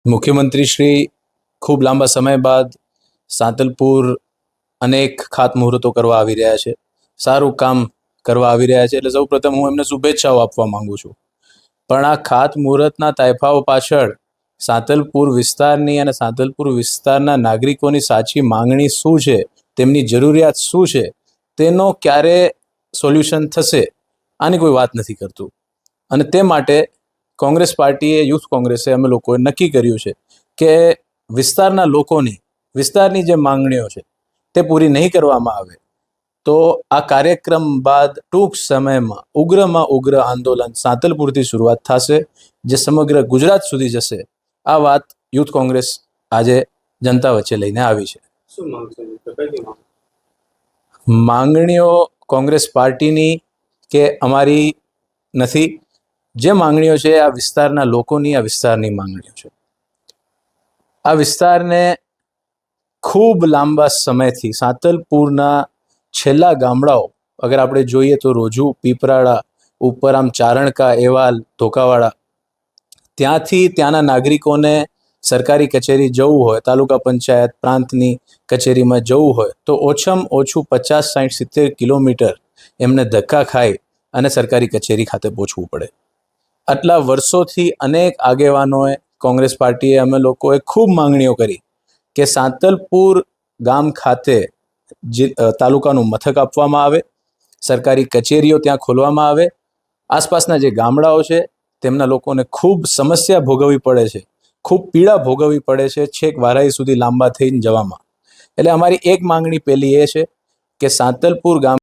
મુખ્યમંત્રી શ્રી ખૂબ લાંબા સમય બાદ સાંતલપુર અનેક ખાતમુહૂર્તો કરવા આવી રહ્યા છે, સારું કામ કરવા આવી રહ્યા છે, એટલે સૌપ્રથમ હું એમને શુભેચ્છાઓ આપવા માંગુ છું. પણ આ ખાતમુહૂર્તના તાયફાઓ પાછળ સાંતલપુર વિસ્તારની અને સાંતલપુર વિસ્તારના નાગરિકોની સાચી માંગણી શું છે, તેમની જરૂરિયાત શું છે, તેનો ક્યારે સોલ્યુશન થશે આની કોઈ વાત નથી કરતું. અને તે માટે કોંગ્રેસ પાર્ટીએ, યુથ કોંગ્રેસે, અમે લોકોએ નક્કી કર્યું છે કે વિસ્તારની જે માંગણીઓ છે તે પૂરી નહીં કરવામાં આવે તો આ કાર્યક્રમ બાદ ટૂંક સમયમાં ઉગ્ર આંદોલન સાંતલપુરથી શરૂઆત થશે, જે સમગ્ર ગુજરાત સુધી જશે. આ વાત યુથ કોંગ્રેસ આજે જનતા વચ્ચે લઈને આવી છે. માંગણીઓ કોંગ્રેસ પાર્ટીની કે અમારી નથી. જે માંગણીઓ છે આ વિસ્તારના લોકોની, આ વિસ્તારની માંગણીઓ છે. આ વિસ્તારને ખૂબ લાંબા સમયથી સાંતલપુરના છેલ્લા ગામડાઓ અગર આપણે જોઈએ તો રોજુ, પીપરાળા, ઉપર આમ ચારણકા, એવાલ, ધોકાવાળા, ત્યાંથી ત્યાંના નાગરિકોને સરકારી કચેરી જવું હોય, તાલુકા પંચાયત, પ્રાંતની કચેરીમાં જવું હોય તો ઓછામાં ઓછું 50, 60, 70 કિલોમીટર એમને ધક્કા ખાઈ અને સરકારી કચેરી ખાતે પહોંચવું પડે. આટલા વર્ષોથી અનેક આગેવાનોએ, કોંગ્રેસ પાર્ટીએ, અમે લોકોએ ખૂબ માંગણીઓ કરી કે સાંતલપુર ગામ ખાતે તાલુકાનું મથક આપવામાં આવે, સરકારી કચેરીઓ ત્યાં ખોલવામાં આવે. આસપાસના જે ગામડાઓ છે તેમના લોકોને ખૂબ સમસ્યા ભોગવવી પડે છે, ખૂબ પીડા ભોગવવી પડે છે, છેક વારાઈ સુધી લાંબા થઈને જવામાં. એટલે અમારી એક માંગણી પહેલી એ છે કે સાંતલપુર ગામ